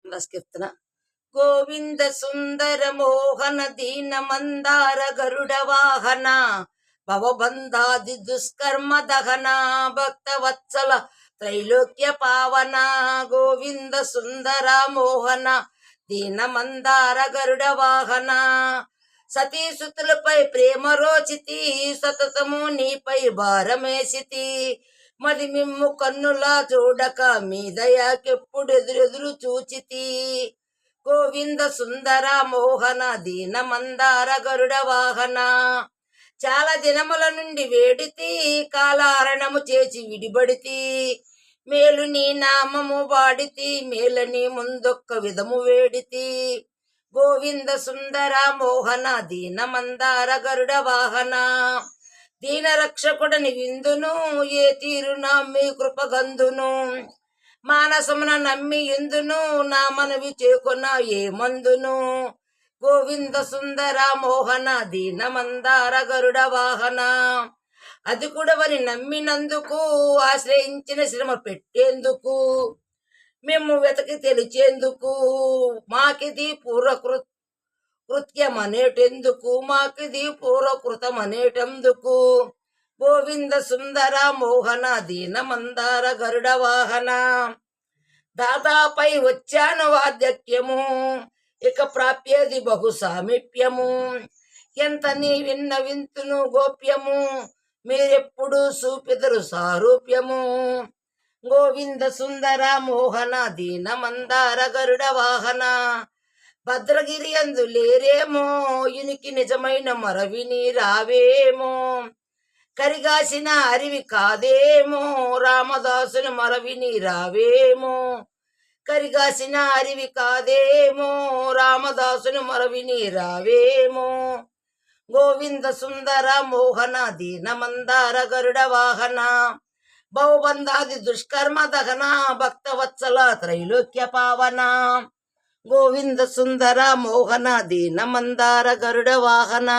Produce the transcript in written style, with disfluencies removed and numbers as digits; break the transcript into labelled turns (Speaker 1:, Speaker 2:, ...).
Speaker 1: నమస్కీర్తన. గోవింద సుందర మోహన దీన మందార గరుడ వాహన భవబంధాది దుష్కర్మ దహన భక్త వత్సల త్రైలోక్య పావన. గోవింద సుందర మోహన దీన మందార గరుడ వాహన సతీసుతులపై ప్రేమ రోచితి సతతము నీపై భారమేసితి. మరి మిమ్ము కన్నులా చూడక మీ దయాకెప్పుడు ఎదురెదురు చూచితి. గోవింద సుందర మోహన దీన మందార గరుడ వాహన చాలా దినముల నుండి వేడితి కాలారణము చేసి విడిబడితి. మేలు నీ నామము వాడితి మేలని ముందొక్క విధము వేడితి. గోవింద సుందర మోహన దీన మందార గరుడ వాహన దీన రక్షకుడని విందును ఏ తీరు నమ్మి కృపగందును. మానసమున నమ్మి ఎందును నా మనవి చేకొన ఏ మందును. గోవింద సుందర మోహన దీన మందార గరుడ వాహన అది కూడవని నమ్మినందుకు ఆశ్రయించిన శ్రమ పెట్టేందుకు మేము వెతకి తెలిచేందుకు మాకిది కృత్యమనేటెందుకు మాకిది పూర్వకృతమనేటెందుకు. గోవింద సుందర మోహన దీన మందార గరుడ వాహన దాదాపై వచ్చాను వాద్యక్యము ఇక ప్రాప్యేది బహు సామీప్యము. ఎంత నీ విన్న వింతును గోప్యము మీరెప్పుడు చూపెదరు సారూప్యము. గోవింద సుందర మోహన దీన మందార గరుడ వాహన భద్రగిరి అందు లేరేమో ఇనికి నిజమైన మరవిని రావేమో. కరిగాసిన అరివి కాదేమో రామదాసుని మరవిని రావేమో. కరిగాసిన అరివి కాదేమో రామదాసుని మరవిని రావేమో. గోవింద సుందర మోహన దీన మందార గరుడ వాహన భవబంధాది దుష్కర్మ దహన భక్త వత్సల త్రైలోక్య పావన. గోవింద సుందర మోహన దీన మందార గరుడ వాహన.